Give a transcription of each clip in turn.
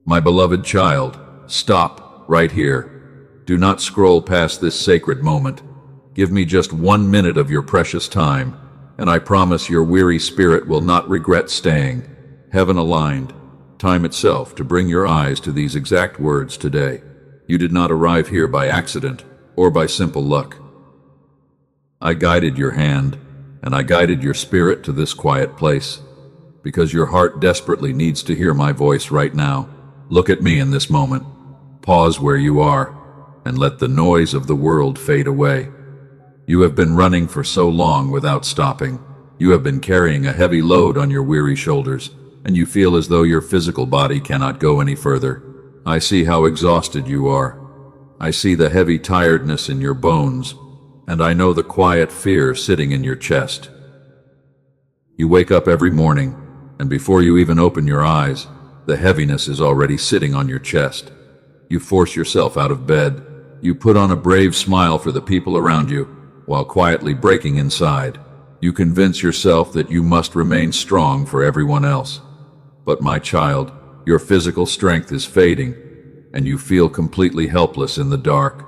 My beloved child, stop right here. Do not scroll past this sacred moment. Give me just 1 minute of your precious time, and I promise your weary spirit will not regret staying. Heaven aligned, time itself to bring your eyes to these exact words today. You did not arrive here by accident or by simple luck. I guided your hand, and I guided your spirit to this quiet place, because your heart desperately needs to hear my voice right now. Look at me in this moment. Pause where you are, and let the noise of the world fade away. You have been running for so long without stopping. You have been carrying a heavy load on your weary shoulders, and you feel as though your physical body cannot go any further. I see how exhausted you are. I see the heavy tiredness in your bones, and I know the quiet fear sitting in your chest. You wake up every morning, and before you even open your eyes, the heaviness is already sitting on your chest. You force yourself out of bed. You put on a brave smile for the people around you, while quietly breaking inside. You convince yourself that you must remain strong for everyone else. But my child, your physical strength is fading, and you feel completely helpless in the dark.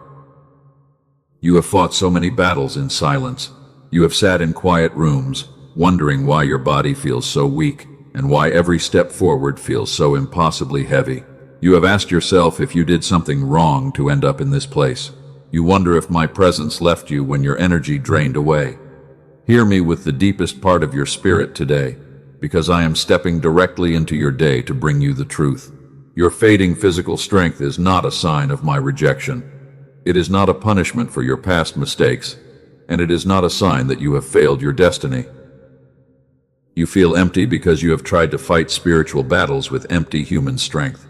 You have fought so many battles in silence. You have sat in quiet rooms, wondering why your body feels so weak, and why every step forward feels so impossibly heavy. You have asked yourself if you did something wrong to end up in this place. You wonder if my presence left you when your energy drained away. Hear me with the deepest part of your spirit today, because I am stepping directly into your day to bring you the truth. Your fading physical strength is not a sign of my rejection. It is not a punishment for your past mistakes, and it is not a sign that you have failed your destiny. You feel empty because you have tried to fight spiritual battles with empty human strength.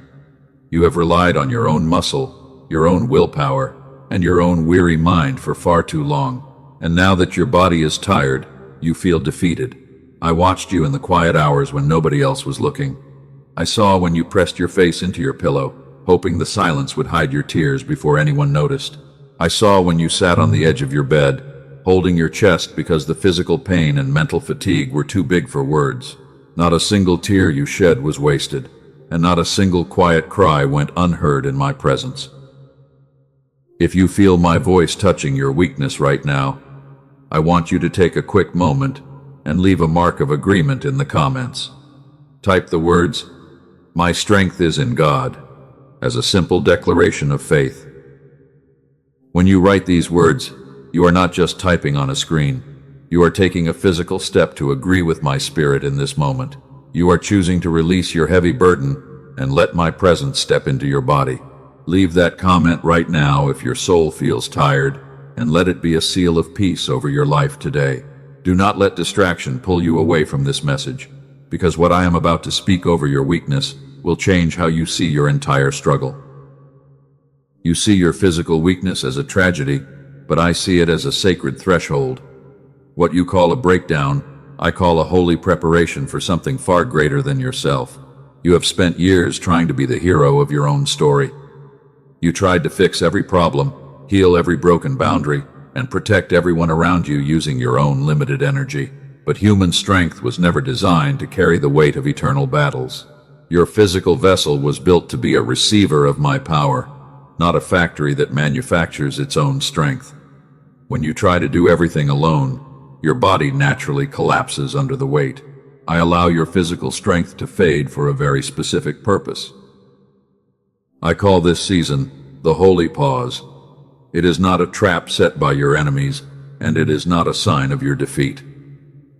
You have relied on your own muscle, your own willpower, and your own weary mind for far too long. And now that your body is tired, you feel defeated. I watched you in the quiet hours when nobody else was looking. I saw when you pressed your face into your pillow, hoping the silence would hide your tears before anyone noticed. I saw when you sat on the edge of your bed, holding your chest because the physical pain and mental fatigue were too big for words. Not a single tear you shed was wasted, and not a single quiet cry went unheard in my presence. If you feel my voice touching your weakness right now, I want you to take a quick moment and leave a mark of agreement in the comments. Type the words, "My strength is in God," as a simple declaration of faith. When you write these words, you are not just typing on a screen. You are taking a physical step to agree with my spirit in this moment. You are choosing to release your heavy burden and let my presence step into your body. Leave that comment right now if your soul feels tired, and let it be a seal of peace over your life today. Do not let distraction pull you away from this message, because what I am about to speak over your weakness will change how you see your entire struggle. You see your physical weakness as a tragedy, but I see it as a sacred threshold. What you call a breakdown, I call a holy preparation for something far greater than yourself. You have spent years trying to be the hero of your own story. You tried to fix every problem, heal every broken boundary, and protect everyone around you using your own limited energy. But human strength was never designed to carry the weight of eternal battles. Your physical vessel was built to be a receiver of my power, not a factory that manufactures its own strength. When you try to do everything alone, your body naturally collapses under the weight. I allow your physical strength to fade for a very specific purpose. I call this season the Holy Pause. It is not a trap set by your enemies, and it is not a sign of your defeat.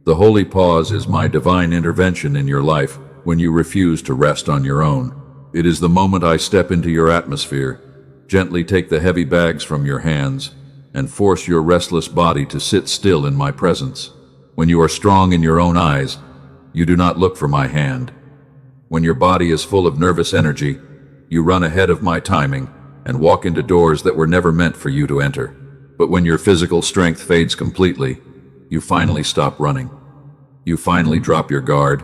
The Holy Pause is my divine intervention in your life when you refuse to rest on your own. It is the moment I step into your atmosphere, gently take the heavy bags from your hands, and force your restless body to sit still in my presence. When you are strong in your own eyes, you do not look for my hand. When your body is full of nervous energy, you run ahead of my timing and walk into doors that were never meant for you to enter. But when your physical strength fades completely, you finally stop running. You finally drop your guard,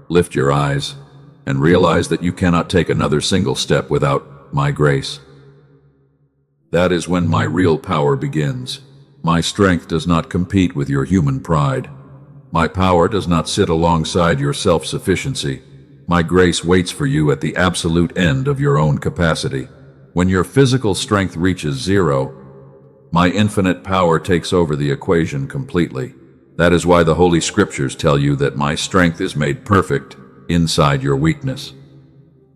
lift your eyes, and realize that you cannot take another single step without my grace. That is when my real power begins. My strength does not compete with your human pride. My power does not sit alongside your self-sufficiency. My grace waits for you at the absolute end of your own capacity. When your physical strength reaches zero, my infinite power takes over the equation completely. That is why the Holy Scriptures tell you that my strength is made perfect inside your weakness.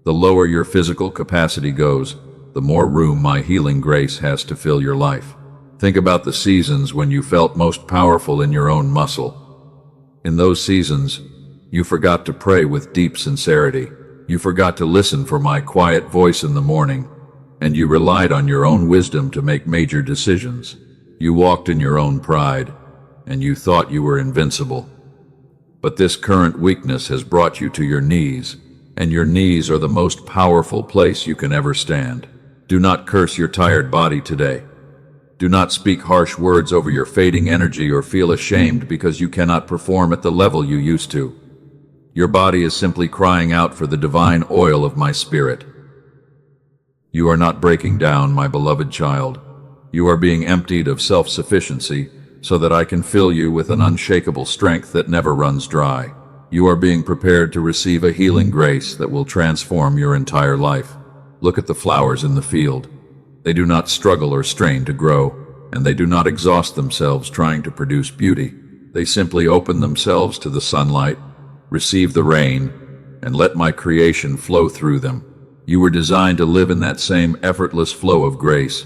The lower your physical capacity goes, the more room my healing grace has to fill your life. Think about the seasons when you felt most powerful in your own muscle. In those seasons, you forgot to pray with deep sincerity. You forgot to listen for my quiet voice in the morning, and you relied on your own wisdom to make major decisions. You walked in your own pride, and you thought you were invincible. But this current weakness has brought you to your knees, and your knees are the most powerful place you can ever stand. Do not curse your tired body today. Do not speak harsh words over your fading energy or feel ashamed because you cannot perform at the level you used to. Your body is simply crying out for the divine oil of my spirit. You are not breaking down, my beloved child. You are being emptied of self-sufficiency so that I can fill you with an unshakable strength that never runs dry. You are being prepared to receive a healing grace that will transform your entire life. Look at the flowers in the field. They do not struggle or strain to grow, and they do not exhaust themselves trying to produce beauty. They simply open themselves to the sunlight, receive the rain, and let my creation flow through them. You were designed to live in that same effortless flow of grace,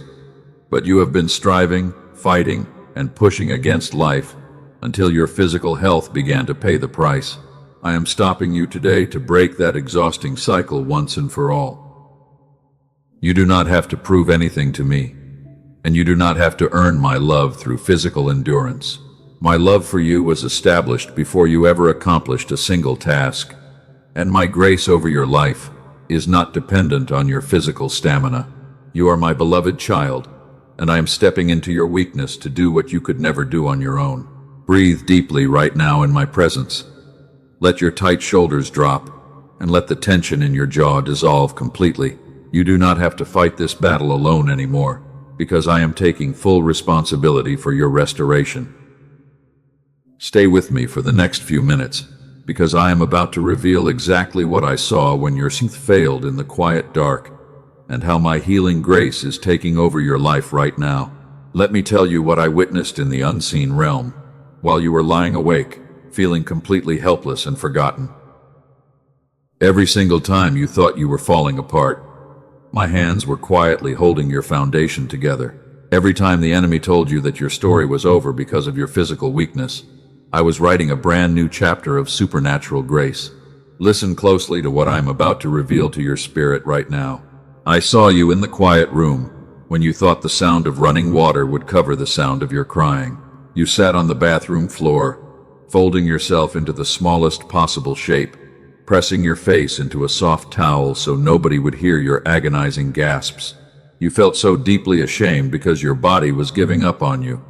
but you have been striving, fighting, and pushing against life until your physical health began to pay the price. I am stopping you today to break that exhausting cycle once and for all. You do not have to prove anything to me, and you do not have to earn my love through physical endurance. My love for you was established before you ever accomplished a single task, and my grace over your life is not dependent on your physical stamina. You are my beloved child, and I am stepping into your weakness to do what you could never do on your own. Breathe deeply right now in my presence. Let your tight shoulders drop, and let the tension in your jaw dissolve completely. You do not have to fight this battle alone anymore, because I am taking full responsibility for your restoration. Stay with me for the next few minutes, because I am about to reveal exactly what I saw when your strength failed in the quiet dark, and how my healing grace is taking over your life right now. Let me tell you what I witnessed in the unseen realm, while you were lying awake, feeling completely helpless and forgotten. Every single time you thought you were falling apart, my hands were quietly holding your foundation together. Every time the enemy told you that your story was over because of your physical weakness, I was writing a brand new chapter of supernatural grace. Listen closely to what I'm about to reveal to your spirit right now. I saw you in the quiet room when you thought the sound of running water would cover the sound of your crying. You sat on the bathroom floor, folding yourself into the smallest possible shape, pressing your face into a soft towel so nobody would hear your agonizing gasps. You felt so deeply ashamed because your body was giving up on you.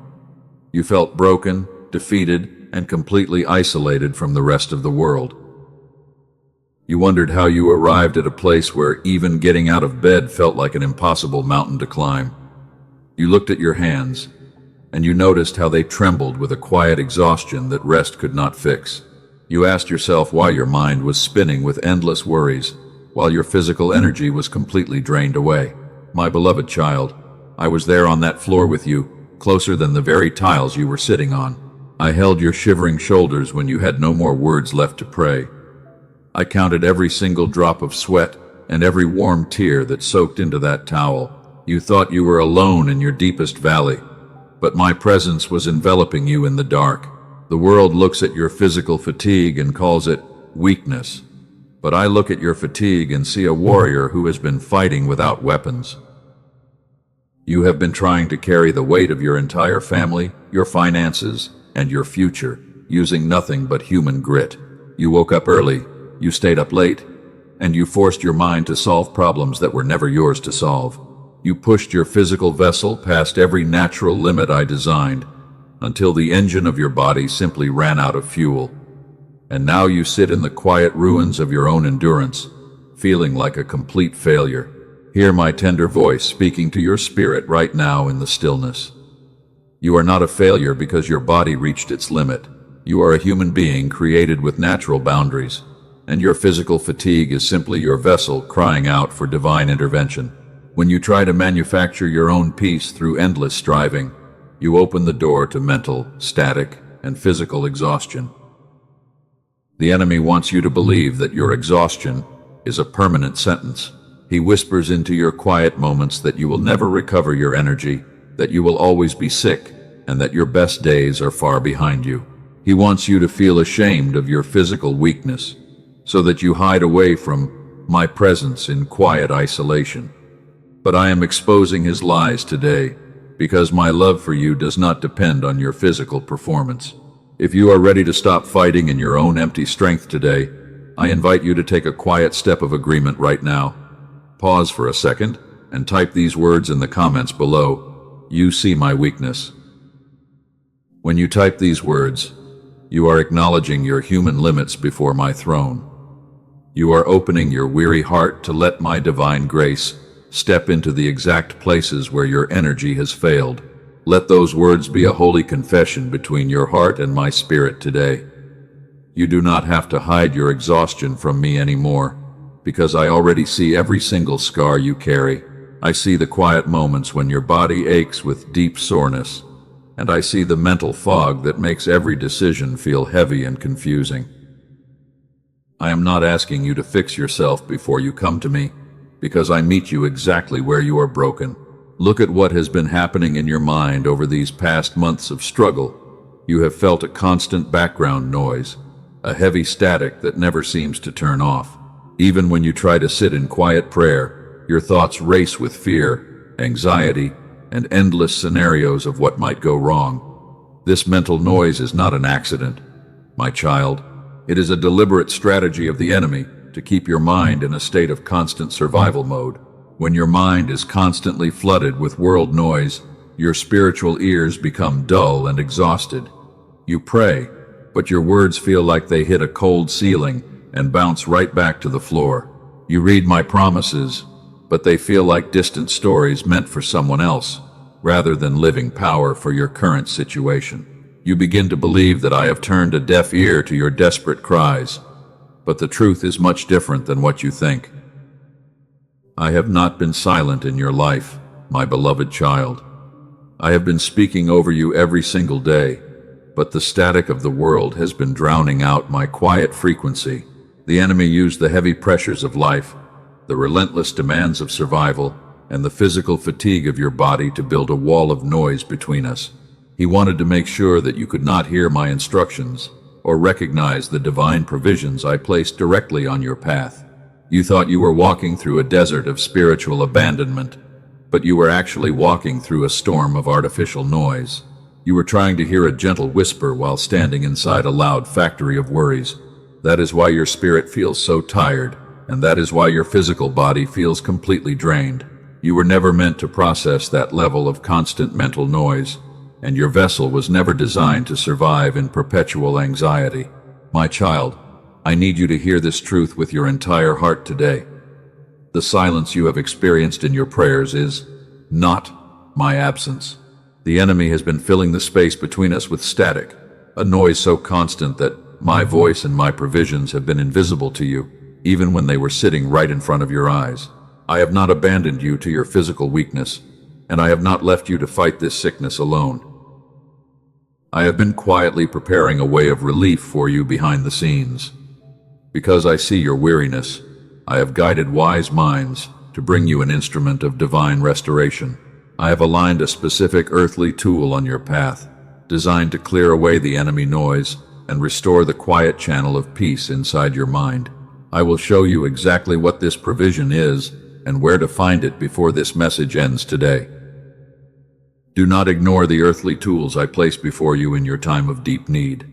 You felt broken, defeated, and completely isolated from the rest of the world. You wondered how you arrived at a place where even getting out of bed felt like an impossible mountain to climb. You looked at your hands, and you noticed how they trembled with a quiet exhaustion that rest could not fix. You asked yourself why your mind was spinning with endless worries, while your physical energy was completely drained away. My beloved child, I was there on that floor with you, closer than the very tiles you were sitting on. I held your shivering shoulders when you had no more words left to pray. I counted every single drop of sweat and every warm tear that soaked into that towel. You thought you were alone in your deepest valley, but my presence was enveloping you in the dark. The world looks at your physical fatigue and calls it weakness, but I look at your fatigue and see a warrior who has been fighting without weapons. You have been trying to carry the weight of your entire family, your finances, and your future, using nothing but human grit. You woke up early, you stayed up late, and you forced your mind to solve problems that were never yours to solve. You pushed your physical vessel past every natural limit I designed, until the engine of your body simply ran out of fuel. And now you sit in the quiet ruins of your own endurance, feeling like a complete failure. Hear my tender voice speaking to your spirit right now in the stillness. You are not a failure because your body reached its limit. You are a human being created with natural boundaries. and your physical fatigue is simply your vessel crying out for divine intervention. When you try to manufacture your own peace through endless striving, you open the door to mental, static, and physical exhaustion. The enemy wants you to believe that your exhaustion is a permanent sentence. He whispers into your quiet moments that you will never recover your energy, that you will always be sick, and that your best days are far behind you. He wants you to feel ashamed of your physical weakness, so that you hide away from my presence in quiet isolation. But I am exposing his lies today, because my love for you does not depend on your physical performance. If you are ready to stop fighting in your own empty strength today, I invite you to take a quiet step of agreement right now. Pause for a second and type these words in the comments below. You see my weakness. When you type these words, you are acknowledging your human limits before my throne. You are opening your weary heart to let my divine grace step into the exact places where your energy has failed. Let those words be a holy confession between your heart and my spirit today. You do not have to hide your exhaustion from me anymore, because I already see every single scar you carry. I see the quiet moments when your body aches with deep soreness, and I see the mental fog that makes every decision feel heavy and confusing. I am not asking you to fix yourself before you come to me, because I meet you exactly where you are broken. Look at what has been happening in your mind over these past months of struggle. You have felt a constant background noise, a heavy static that never seems to turn off. Even when you try to sit in quiet prayer, your thoughts race with fear, anxiety, and endless scenarios of what might go wrong. This mental noise is not an accident, my child. It is a deliberate strategy of the enemy to keep your mind in a state of constant survival mode. When your mind is constantly flooded with world noise, your spiritual ears become dull and exhausted. You pray, but your words feel like they hit a cold ceiling and bounce right back to the floor. You read my promises, but they feel like distant stories meant for someone else, rather than living power for your current situation. You begin to believe that I have turned a deaf ear to your desperate cries, but the truth is much different than what you think. I have not been silent in your life, my beloved child. I have been speaking over you every single day, but the static of the world has been drowning out my quiet frequency. The enemy used the heavy pressures of life, the relentless demands of survival, and the physical fatigue of your body to build a wall of noise between us. He wanted to make sure that you could not hear my instructions or recognize the divine provisions I placed directly on your path. You thought you were walking through a desert of spiritual abandonment, but you were actually walking through a storm of artificial noise. You were trying to hear a gentle whisper while standing inside a loud factory of worries. That is why your spirit feels so tired, and that is why your physical body feels completely drained. You were never meant to process that level of constant mental noise, and your vessel was never designed to survive in perpetual anxiety. My child, I need you to hear this truth with your entire heart today. The silence you have experienced in your prayers is not my absence. The enemy has been filling the space between us with static, a noise so constant that my voice and my provisions have been invisible to you, even when they were sitting right in front of your eyes. I have not abandoned you to your physical weakness, and I have not left you to fight this sickness alone. I have been quietly preparing a way of relief for you behind the scenes. Because I see your weariness, I have guided wise minds to bring you an instrument of divine restoration. I have aligned a specific earthly tool on your path, designed to clear away the enemy noise and restore the quiet channel of peace inside your mind. I will show you exactly what this provision is and where to find it before this message ends today. Do not ignore the earthly tools I place before you in your time of deep need.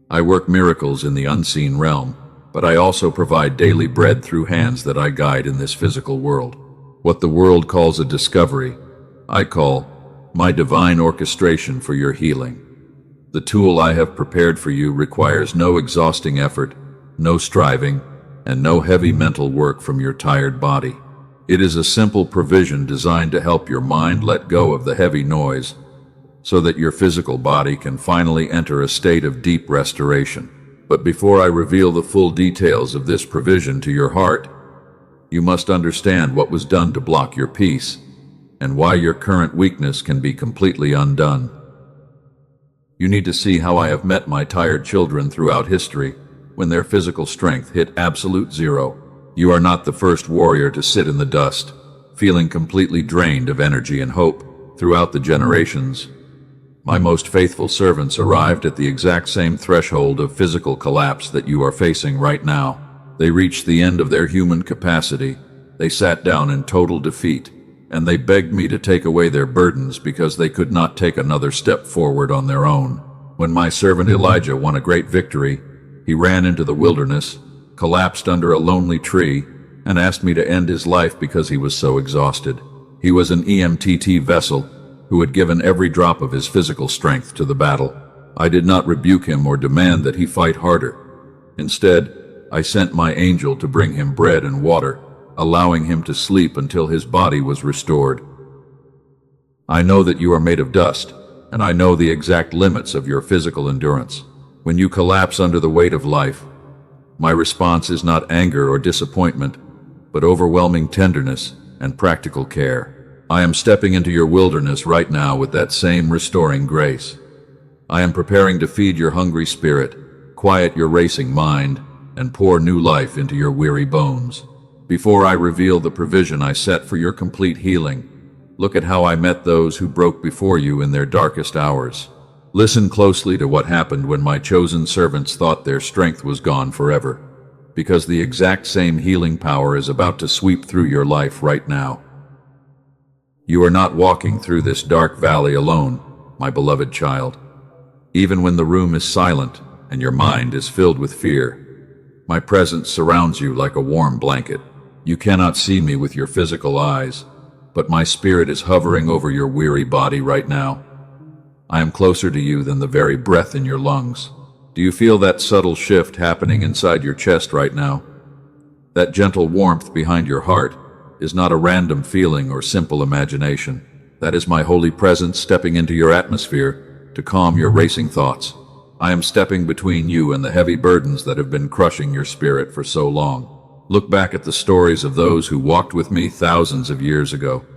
I work miracles in the unseen realm, but I also provide daily bread through hands that I guide in this physical world. What the world calls a discovery, I call my divine orchestration for your healing. The tool I have prepared for you requires no exhausting effort, no striving, and no heavy mental work from your tired body. It is a simple provision designed to help your mind let go of the heavy noise, so that your physical body can finally enter a state of deep restoration. But before I reveal the full details of this provision to your heart, you must understand what was done to block your peace and why your current weakness can be completely undone. You need to see how I have met my tired children throughout history when their physical strength hit absolute zero. You are not the first warrior to sit in the dust, feeling completely drained of energy and hope. Throughout the generations, my most faithful servants arrived at the exact same threshold of physical collapse that you are facing right now. They reached the end of their human capacity. They sat down in total defeat, and they begged me to take away their burdens because they could not take another step forward on their own. When my servant Elijah won a great victory, he ran into the wilderness, collapsed under a lonely tree, and asked me to end his life because he was so exhausted. He was an EMTT vessel who had given every drop of his physical strength to the battle. I did not rebuke him or demand that he fight harder. Instead, I sent my angel to bring him bread and water, allowing him to sleep until his body was restored. I know that you are made of dust, and I know the exact limits of your physical endurance. When you collapse under the weight of life, my response is not anger or disappointment, but overwhelming tenderness and practical care. I am stepping into your wilderness right now with that same restoring grace. I am preparing to feed your hungry spirit, quiet your racing mind, and pour new life into your weary bones. Before I reveal the provision I set for your complete healing, look at how I met those who broke before you in their darkest hours. Listen closely to what happened when my chosen servants thought their strength was gone forever, because the exact same healing power is about to sweep through your life right now. You are not walking through this dark valley alone, my beloved child. Even when the room is silent and your mind is filled with fear, my presence surrounds you like a warm blanket. You cannot see me with your physical eyes, but my spirit is hovering over your weary body right now. I am closer to you than the very breath in your lungs. Do you feel that subtle shift happening inside your chest right now? That gentle warmth behind your heart is not a random feeling or simple imagination. That is my holy presence stepping into your atmosphere to calm your racing thoughts. I am stepping between you and the heavy burdens that have been crushing your spirit for so long. Look back at the stories of those who walked with me thousands of years ago.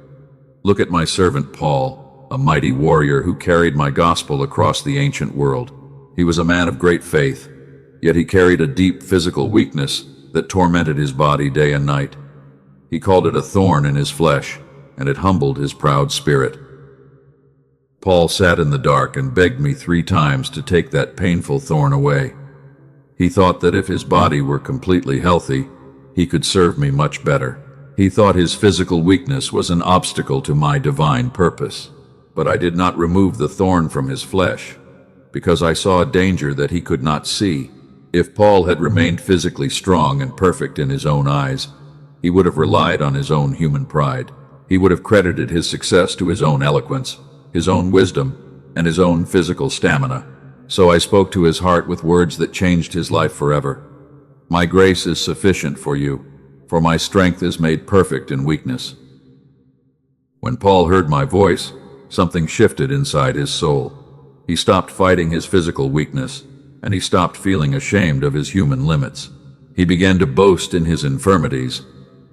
Look at my servant Paul, a mighty warrior who carried my gospel across the ancient world. He was a man of great faith, yet he carried a deep physical weakness that tormented his body day and night. He called it a thorn in his flesh, and it humbled his proud spirit. Paul sat in the dark and begged me 3 times to take that painful thorn away. He thought that if his body were completely healthy, he could serve me much better. He thought his physical weakness was an obstacle to my divine purpose. But I did not remove the thorn from his flesh, because I saw a danger that he could not see. If Paul had remained physically strong and perfect in his own eyes, he would have relied on his own human pride. He would have credited his success to his own eloquence, his own wisdom, and his own physical stamina. So I spoke to his heart with words that changed his life forever. My grace is sufficient for you, for my strength is made perfect in weakness. When Paul heard my voice, something shifted inside his soul. He stopped fighting his physical weakness, and he stopped feeling ashamed of his human limits. He began to boast in his infirmities,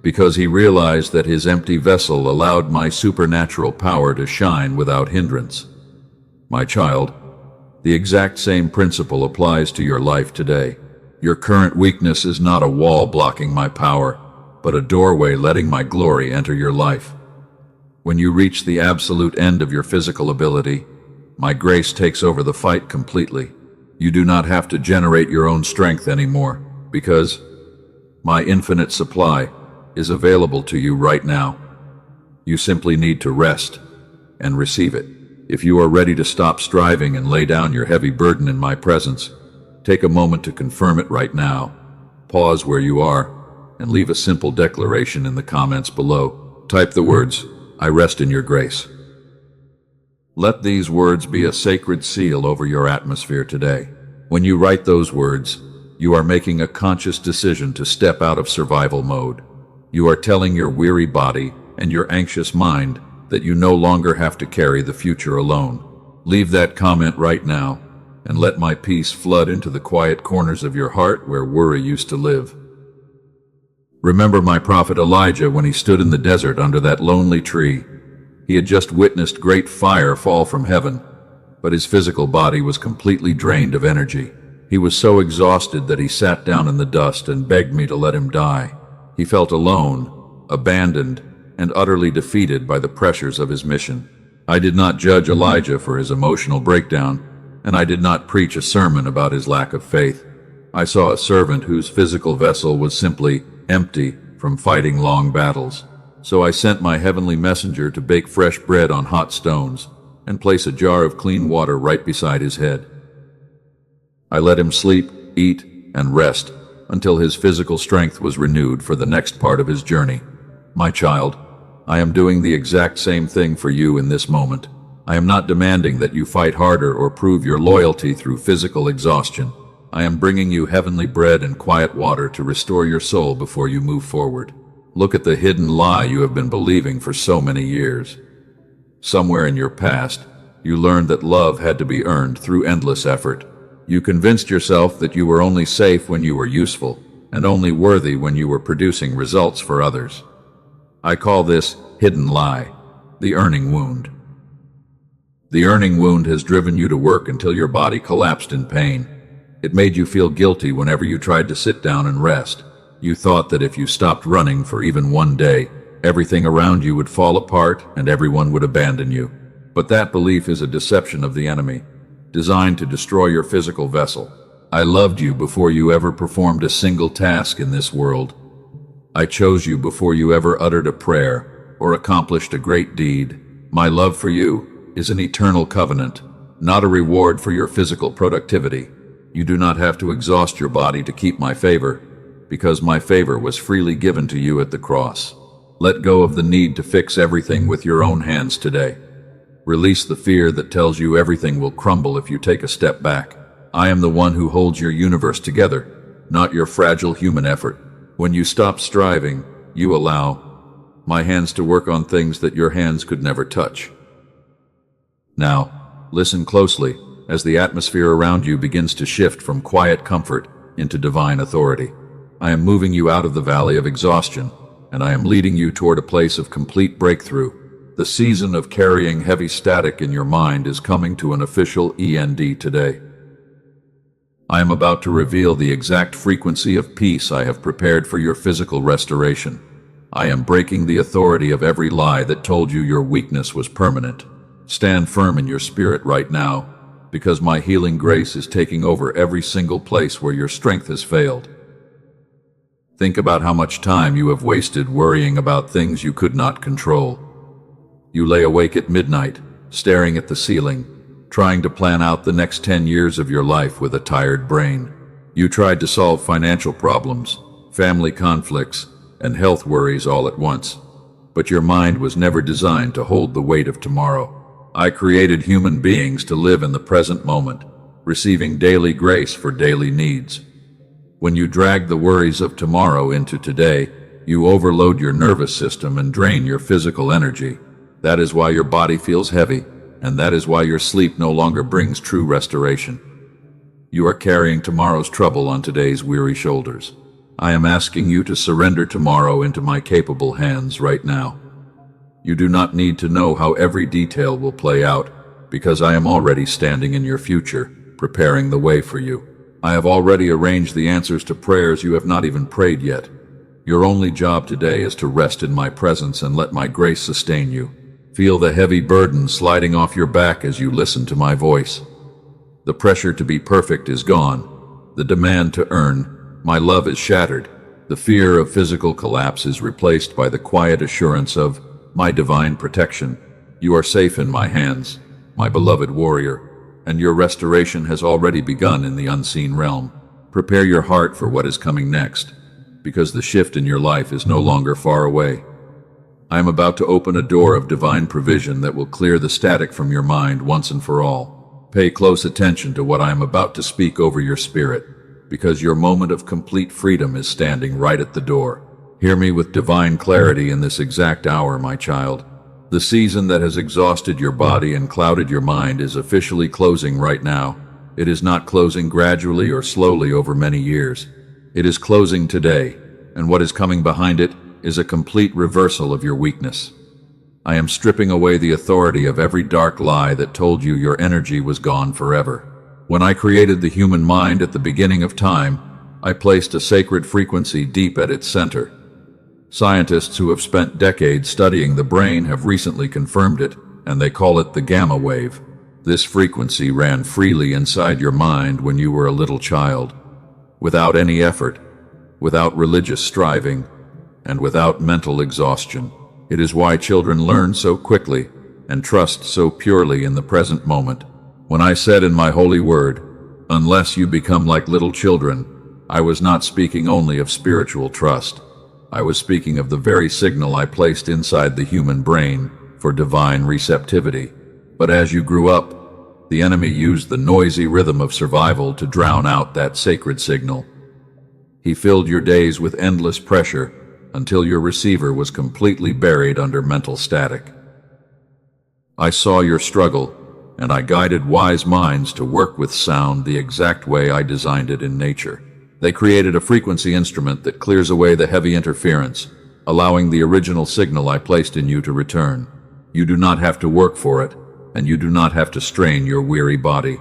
because he realized that his empty vessel allowed my supernatural power to shine without hindrance. My child, the exact same principle applies to your life today. Your current weakness is not a wall blocking my power, but a doorway letting my glory enter your life. When you reach the absolute end of your physical ability, my grace takes over the fight completely. You do not have to generate your own strength anymore, because my infinite supply is available to you right now. You simply need to rest and receive it. If you are ready to stop striving and lay down your heavy burden in my presence, take a moment to confirm it right now. Pause where you are and leave a simple declaration in the comments below. Type the words, "I rest in your grace." Let these words be a sacred seal over your atmosphere today. When you write those words, you are making a conscious decision to step out of survival mode. You are telling your weary body and your anxious mind that you no longer have to carry the future alone. Leave that comment right now and let my peace flood into the quiet corners of your heart where worry used to live. Remember my prophet Elijah when he stood in the desert under that lonely tree. He had just witnessed great fire fall from heaven, but his physical body was completely drained of energy. He was so exhausted that he sat down in the dust and begged me to let him die. He felt alone, abandoned, and utterly defeated by the pressures of his mission. I did not judge Elijah for his emotional breakdown, and I did not preach a sermon about his lack of faith. I saw a servant whose physical vessel was simply empty from fighting long battles. So I sent my heavenly messenger to bake fresh bread on hot stones and place a jar of clean water right beside his head. I let him sleep, eat, and rest until his physical strength was renewed for the next part of his journey. My child, I am doing the exact same thing for you in this moment. I am not demanding that you fight harder or prove your loyalty through physical exhaustion. I am bringing you heavenly bread and quiet water to restore your soul before you move forward. Look at the hidden lie you have been believing for so many years. Somewhere in your past, you learned that love had to be earned through endless effort. You convinced yourself that you were only safe when you were useful, and only worthy when you were producing results for others. I call this hidden lie, the earning wound. The earning wound has driven you to work until your body collapsed in pain. It made you feel guilty whenever you tried to sit down and rest. You thought that if you stopped running for even one day, everything around you would fall apart and everyone would abandon you. But that belief is a deception of the enemy, designed to destroy your physical vessel. I loved you before you ever performed a single task in this world. I chose you before you ever uttered a prayer or accomplished a great deed. My love for you is an eternal covenant, not a reward for your physical productivity. You do not have to exhaust your body to keep my favor, because my favor was freely given to you at the cross. Let go of the need to fix everything with your own hands today. Release the fear that tells you everything will crumble if you take a step back. I am the one who holds your universe together, not your fragile human effort. When you stop striving, you allow my hands to work on things that your hands could never touch. Now, listen closely as the atmosphere around you begins to shift from quiet comfort into divine authority. I am moving you out of the valley of exhaustion, and I am leading you toward a place of complete breakthrough. The season of carrying heavy static in your mind is coming to an official end today. I am about to reveal the exact frequency of peace I have prepared for your physical restoration. I am breaking the authority of every lie that told you your weakness was permanent. Stand firm in your spirit right now, because my healing grace is taking over every single place where your strength has failed. Think about how much time you have wasted worrying about things you could not control. You lay awake at midnight, staring at the ceiling, trying to plan out the next 10 years of your life with a tired brain. You tried to solve financial problems, family conflicts, and health worries all at once. But your mind was never designed to hold the weight of tomorrow. I created human beings to live in the present moment, receiving daily grace for daily needs. When you drag the worries of tomorrow into today, you overload your nervous system and drain your physical energy. That is why your body feels heavy, and that is why your sleep no longer brings true restoration. You are carrying tomorrow's trouble on today's weary shoulders. I am asking you to surrender tomorrow into my capable hands right now. You do not need to know how every detail will play out, because I am already standing in your future, preparing the way for you. I have already arranged the answers to prayers you have not even prayed yet. Your only job today is to rest in my presence and let my grace sustain you. Feel the heavy burden sliding off your back as you listen to my voice. The pressure to be perfect is gone. The demand to earn my love is shattered. The fear of physical collapse is replaced by the quiet assurance of my divine protection. You are safe in my hands, my beloved warrior, and your restoration has already begun in the unseen realm. Prepare your heart for what is coming next, because the shift in your life is no longer far away. I am about to open a door of divine provision that will clear the static from your mind once and for all. Pay close attention to what I am about to speak over your spirit, because your moment of complete freedom is standing right at the door. Hear me with divine clarity in this exact hour, my child. The season that has exhausted your body and clouded your mind is officially closing right now. It is not closing gradually or slowly over many years. It is closing today, and what is coming behind it is a complete reversal of your weakness. I am stripping away the authority of every dark lie that told you your energy was gone forever. When I created the human mind at the beginning of time, I placed a sacred frequency deep at its center. Scientists who have spent decades studying the brain have recently confirmed it, and they call it the gamma wave. This frequency ran freely inside your mind when you were a little child, without any effort, without religious striving, and without mental exhaustion. It is why children learn so quickly and trust so purely in the present moment. When I said in my holy word, "Unless you become like little children," I was not speaking only of spiritual trust. I was speaking of the very signal I placed inside the human brain for divine receptivity. But as you grew up, the enemy used the noisy rhythm of survival to drown out that sacred signal. He filled your days with endless pressure until your receiver was completely buried under mental static. I saw your struggle, and I guided wise minds to work with sound the exact way I designed it in nature. They created a frequency instrument that clears away the heavy interference, allowing the original signal I placed in you to return. You do not have to work for it, and you do not have to strain your weary body.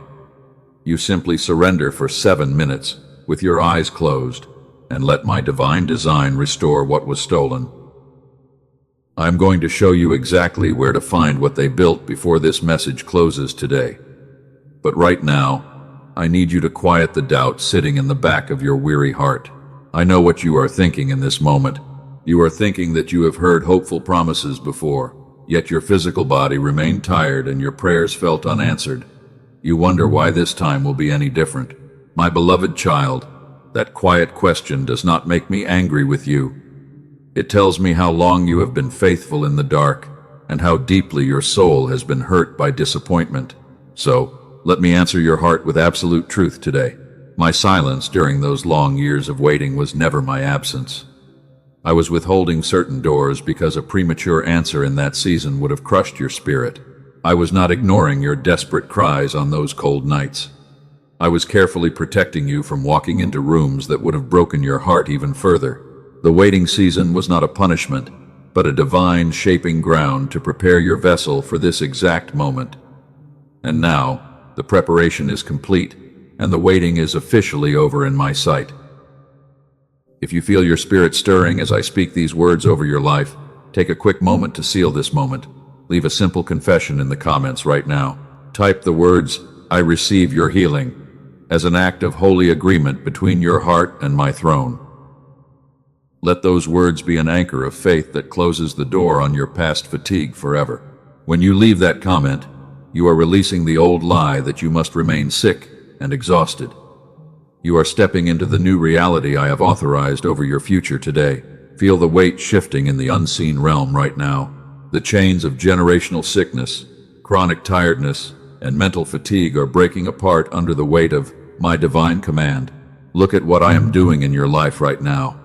You simply surrender for 7 minutes with your eyes closed and let my divine design restore what was stolen. I'm going to show you exactly where to find what they built before this message closes today. But right now, I need you to quiet the doubt sitting in the back of your weary heart. I know what you are thinking in this moment. You are thinking that you have heard hopeful promises before, yet your physical body remained tired and your prayers felt unanswered. You wonder why this time will be any different. My beloved child, that quiet question does not make me angry with you. It tells me how long you have been faithful in the dark and how deeply your soul has been hurt by disappointment. So, let me answer your heart with absolute truth today. My silence during those long years of waiting was never my absence. I was withholding certain doors because a premature answer in that season would have crushed your spirit. I was not ignoring your desperate cries on those cold nights. I was carefully protecting you from walking into rooms that would have broken your heart even further. The waiting season was not a punishment, but a divine shaping ground to prepare your vessel for this exact moment. And now, the preparation is complete, and the waiting is officially over in my sight. If you feel your spirit stirring as I speak these words over your life, take a quick moment to seal this moment. Leave a simple confession in the comments right now. Type the words, "I receive your healing," as an act of holy agreement between your heart and my throne. Let those words be an anchor of faith that closes the door on your past fatigue forever. When you leave that comment, you are releasing the old lie that you must remain sick and exhausted. You are stepping into the new reality I have authorized over your future today. Feel the weight shifting in the unseen realm right now. The chains of generational sickness, chronic tiredness, and mental fatigue are breaking apart under the weight of my divine command. Look at what I am doing in your life right now.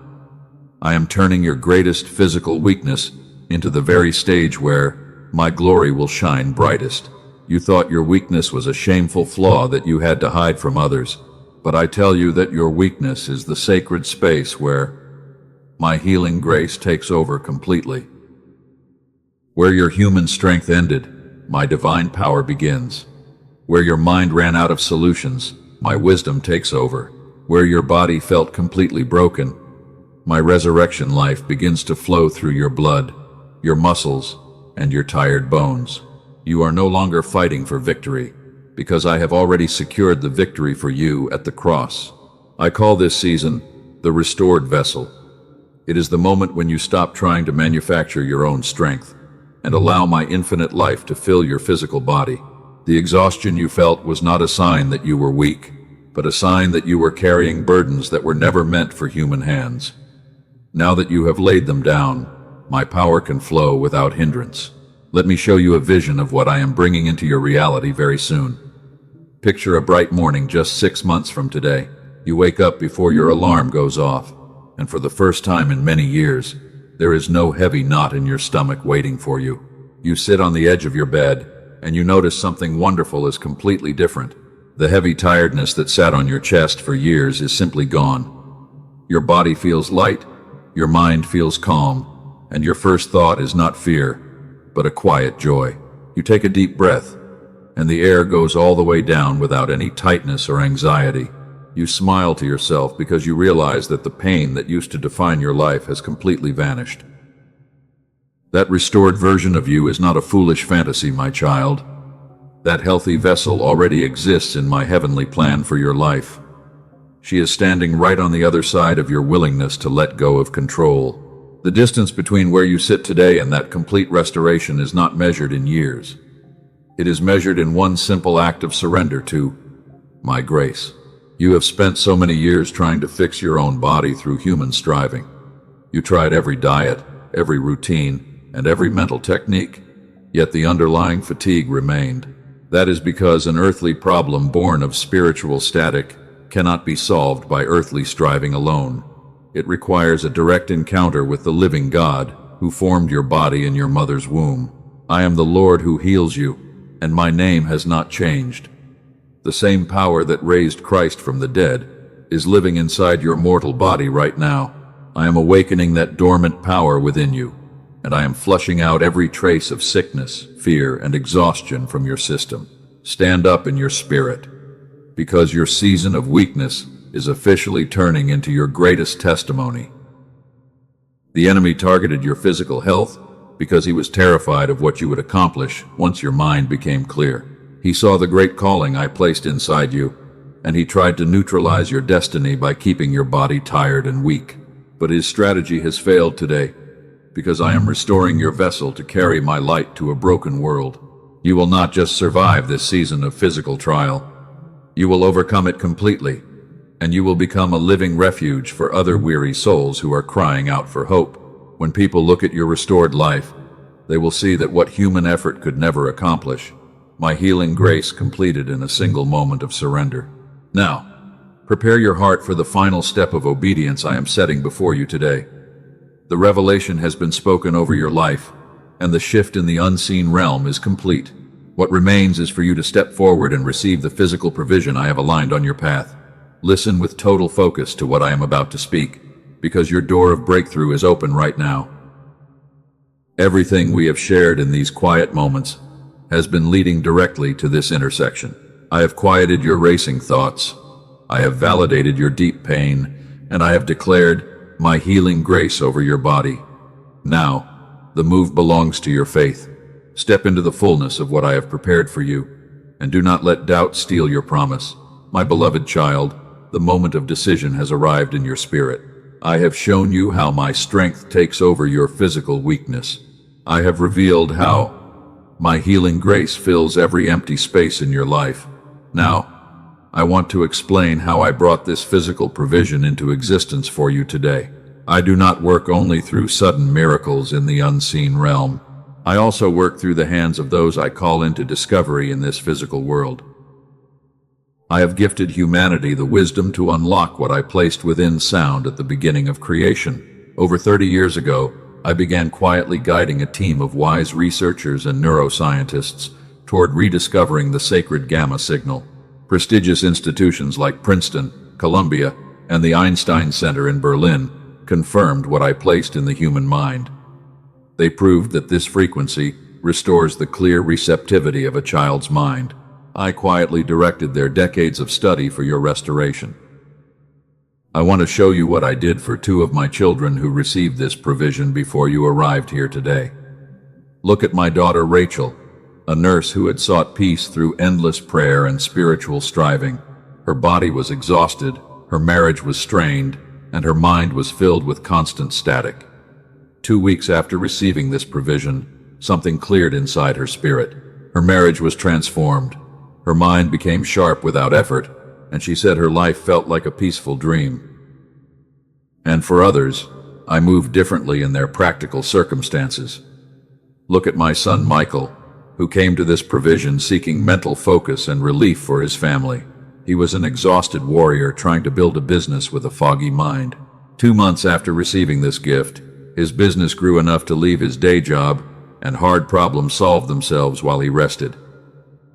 I am turning your greatest physical weakness into the very stage where my glory will shine brightest. You thought your weakness was a shameful flaw that you had to hide from others, but I tell you that your weakness is the sacred space where my healing grace takes over completely. Where your human strength ended, my divine power begins. Where your mind ran out of solutions, my wisdom takes over. Where your body felt completely broken, my resurrection life begins to flow through your blood, your muscles, and your tired bones. You are no longer fighting for victory, because I have already secured the victory for you at the cross. I call this season the restored vessel. It is the moment when you stop trying to manufacture your own strength and allow my infinite life to fill your physical body. The exhaustion you felt was not a sign that you were weak, but a sign that you were carrying burdens that were never meant for human hands. Now that you have laid them down, my power can flow without hindrance. Let me show you a vision of what I am bringing into your reality very soon. Picture a bright morning just 6 months from today. You wake up before your alarm goes off, and for the first time in many years, there is no heavy knot in your stomach waiting for you. You sit on the edge of your bed, and you notice something wonderful is completely different. The heavy tiredness that sat on your chest for years is simply gone. Your body feels light, your mind feels calm, and your first thought is not fear, but a quiet joy. You take a deep breath, and the air goes all the way down without any tightness or anxiety. You smile to yourself because you realize that the pain that used to define your life has completely vanished. That restored version of you is not a foolish fantasy, my child. That healthy vessel already exists in my heavenly plan for your life. She is standing right on the other side of your willingness to let go of control. The distance between where you sit today and that complete restoration is not measured in years. It is measured in one simple act of surrender to my grace. You have spent so many years trying to fix your own body through human striving. You tried every diet, every routine, and every mental technique, yet the underlying fatigue remained. That is because an earthly problem born of spiritual static cannot be solved by earthly striving alone. It requires a direct encounter with the living God who formed your body in your mother's womb. I am the Lord who heals you, and my name has not changed. The same power that raised Christ from the dead is living inside your mortal body right now. I am awakening that dormant power within you, and I am flushing out every trace of sickness, fear, and exhaustion from your system. Stand up in your spirit, because your season of weakness is officially turning into your greatest testimony. The enemy targeted your physical health because he was terrified of what you would accomplish once your mind became clear. He saw the great calling I placed inside you, and he tried to neutralize your destiny by keeping your body tired and weak. But his strategy has failed today, because I am restoring your vessel to carry my light to a broken world. You will not just survive this season of physical trial. You will overcome it completely, and you will become a living refuge for other weary souls who are crying out for hope. When people look at your restored life, they will see that what human effort could never accomplish, my healing grace completed in a single moment of surrender. Now, prepare your heart for the final step of obedience I am setting before you today. The revelation has been spoken over your life, and the shift in the unseen realm is complete. What remains is for you to step forward and receive the physical provision I have aligned on your path. Listen with total focus to what I am about to speak, because your door of breakthrough is open right now. Everything we have shared in these quiet moments has been leading directly to this intersection. I have quieted your racing thoughts, I have validated your deep pain, and I have declared my healing grace over your body. Now, the move belongs to your faith. Step into the fullness of what I have prepared for you, and do not let doubt steal your promise. My beloved child, the moment of decision has arrived in your spirit. I have shown you how my strength takes over your physical weakness. I have revealed how my healing grace fills every empty space in your life. Now, I want to explain how I brought this physical provision into existence for you today. I do not work only through sudden miracles in the unseen realm. I also work through the hands of those I call into discovery in this physical world. I have gifted humanity the wisdom to unlock what I placed within sound at the beginning of creation. Over 30 years ago, I began quietly guiding a team of wise researchers and neuroscientists toward rediscovering the sacred gamma signal. Prestigious institutions like Princeton, Columbia, and the Einstein Center in Berlin confirmed what I placed in the human mind. They proved that this frequency restores the clear receptivity of a child's mind. I quietly directed their decades of study for your restoration. I want to show you what I did for two of my children who received this provision before you arrived here today. Look at my daughter Rachel, a nurse who had sought peace through endless prayer and spiritual striving. Her body was exhausted, her marriage was strained, and her mind was filled with constant static. 2 weeks after receiving this provision, something cleared inside her spirit. Her marriage was transformed. Her mind became sharp without effort, and she said her life felt like a peaceful dream. And for others, I moved differently in their practical circumstances. Look at my son Michael, who came to this provision seeking mental focus and relief for his family. He was an exhausted warrior trying to build a business with a foggy mind. 2 months after receiving this gift, his business grew enough to leave his day job, and hard problems solved themselves while he rested.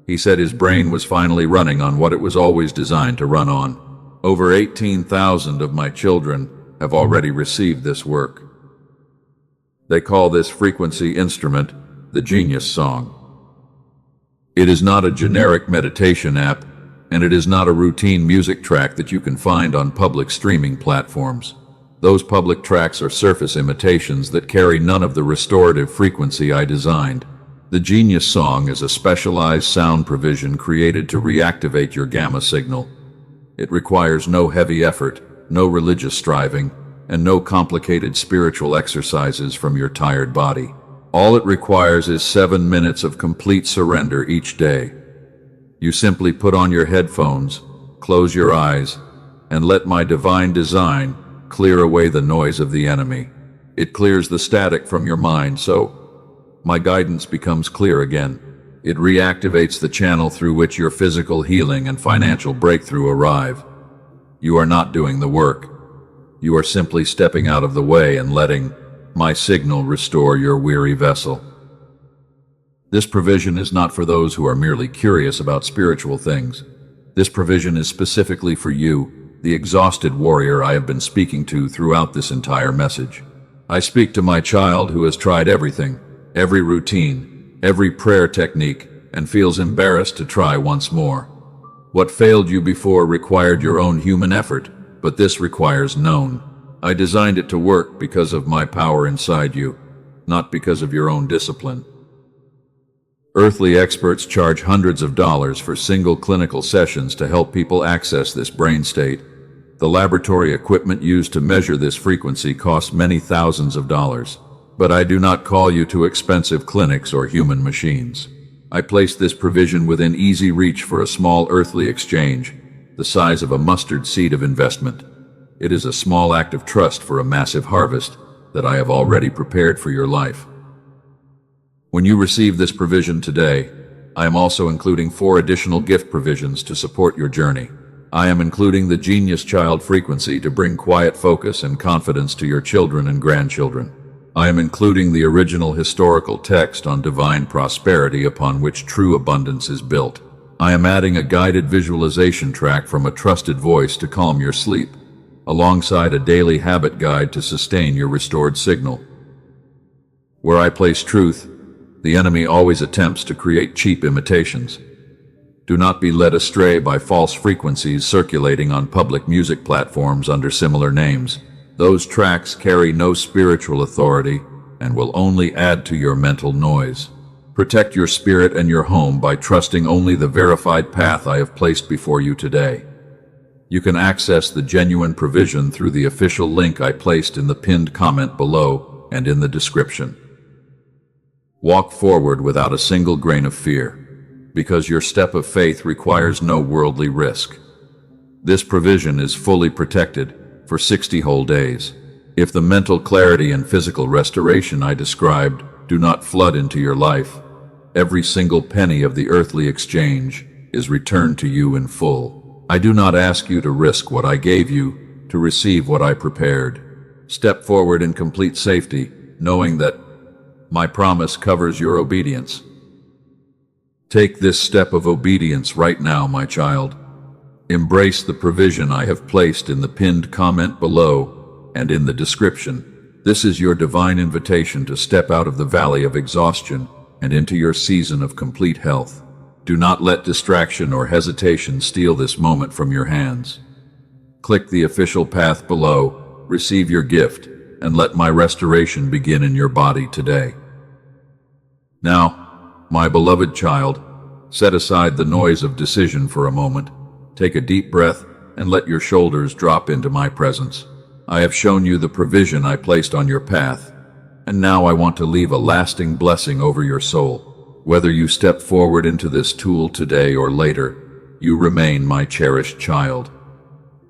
He said his brain was finally running on what it was always designed to run on. Over 18,000 of my children have already received this work. They call this frequency instrument the Genius Song. It is not a generic meditation app, and it is not a routine music track that you can find on public streaming platforms. Those public tracks are surface imitations that carry none of the restorative frequency I designed. The Genius Song is a specialized sound provision created to reactivate your gamma signal. It requires no heavy effort, no religious striving, and no complicated spiritual exercises from your tired body. All it requires is 7 minutes of complete surrender each day. You simply put on your headphones, close your eyes, and let my divine design clear away the noise of the enemy. It clears the static from your mind, so my guidance becomes clear again. It reactivates the channel through which your physical healing and financial breakthrough arrive. You are not doing the work. You are simply stepping out of the way and letting my signal restore your weary vessel. This provision is not for those who are merely curious about spiritual things. This provision is specifically for you, the exhausted warrior I have been speaking to throughout this entire message. I speak to my child who has tried everything, every routine, every prayer technique, and feels embarrassed to try once more. What failed you before required your own human effort, but this requires known. I designed it to work because of my power inside you, not because of your own discipline. Earthly experts charge hundreds of dollars for single clinical sessions to help people access this brain state. The laboratory equipment used to measure this frequency costs many thousands of dollars. But I do not call you to expensive clinics or human machines. I place this provision within easy reach for a small earthly exchange, the size of a mustard seed of investment. It is a small act of trust for a massive harvest that I have already prepared for your life. When you receive this provision today, I am also including 4 additional gift provisions to support your journey. I am including the Genius Child frequency to bring quiet focus and confidence to your children and grandchildren. I am including the original historical text on divine prosperity upon which true abundance is built. I am adding a guided visualization track from a trusted voice to calm your sleep, alongside a daily habit guide to sustain your restored signal. Where I place truth, the enemy always attempts to create cheap imitations. Do not be led astray by false frequencies circulating on public music platforms under similar names. Those tracks carry no spiritual authority and will only add to your mental noise. Protect your spirit and your home by trusting only the verified path I have placed before you today. You can access the genuine provision through the official link I placed in the pinned comment below and in the description. Walk forward without a single grain of fear, because your step of faith requires no worldly risk. This provision is fully protected for 60 whole days. If the mental clarity and physical restoration I described do not flood into your life, every single penny of the earthly exchange is returned to you in full. I do not ask you to risk what I gave you to receive what I prepared. Step forward in complete safety, knowing that my promise covers your obedience. Take this step of obedience right now, my child. Embrace the provision I have placed in the pinned comment below and in the description. This is your divine invitation to step out of the valley of exhaustion and into your season of complete health. Do not let distraction or hesitation steal this moment from your hands. Click the official path below, receive your gift, and let my restoration begin in your body today. Now, my beloved child, set aside the noise of decision for a moment. Take a deep breath and let your shoulders drop into my presence. I have shown you the provision I placed on your path, and now I want to leave a lasting blessing over your soul. Whether you step forward into this tool today or later, you remain my cherished child.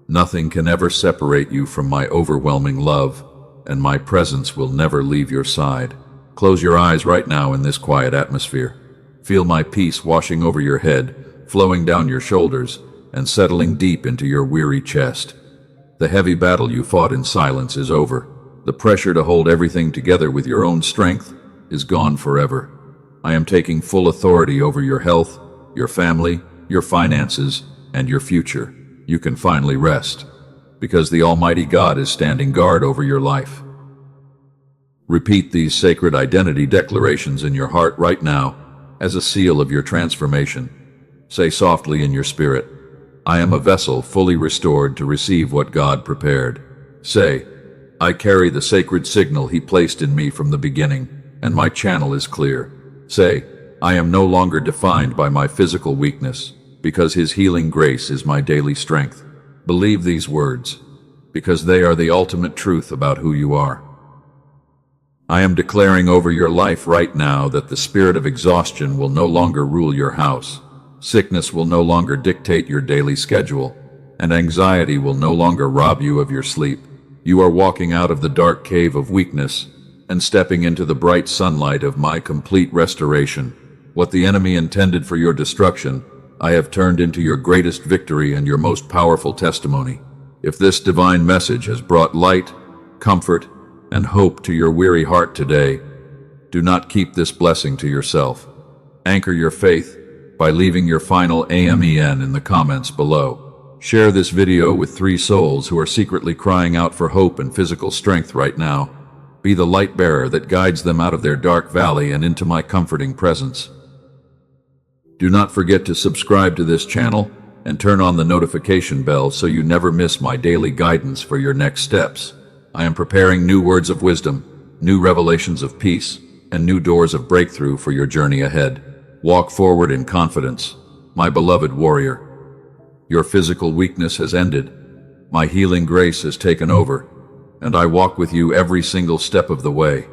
Nothing can ever separate you from my overwhelming love, and my presence will never leave your side. Close your eyes right now in this quiet atmosphere. Feel my peace washing over your head, flowing down your shoulders, and settling deep into your weary chest. The heavy battle you fought in silence is over. The pressure to hold everything together with your own strength is gone forever. I am taking full authority over your health, your family, your finances, and your future, you can finally rest, because the Almighty God is standing guard over your life. Repeat these sacred identity declarations in your heart right now as a seal of your transformation. Say softly in your spirit, I am a vessel fully restored to receive what God prepared. Say, I carry the sacred signal He placed in me from the beginning, and my channel is clear. Say, I am no longer defined by my physical weakness, because His healing grace is my daily strength. Believe these words, because they are the ultimate truth about who you are. I am declaring over your life right now that the spirit of exhaustion will no longer rule your house. Sickness will no longer dictate your daily schedule, and anxiety will no longer rob you of your sleep. You are walking out of the dark cave of weakness and stepping into the bright sunlight of my complete restoration. What the enemy intended for your destruction, I have turned into your greatest victory and your most powerful testimony. If this divine message has brought light, comfort, and hope to your weary heart today, do not keep this blessing to yourself. Anchor your faith by leaving your final Amen in the comments below. Share this video with 3 souls who are secretly crying out for hope and physical strength right now. Be the light bearer that guides them out of their dark valley and into my comforting presence. Do not forget to subscribe to this channel and turn on the notification bell so you never miss my daily guidance for your next steps. I am preparing new words of wisdom, new revelations of peace, and new doors of breakthrough for your journey ahead. Walk forward in confidence, my beloved warrior. Your physical weakness has ended. My healing grace has taken over, and I walk with you every single step of the way.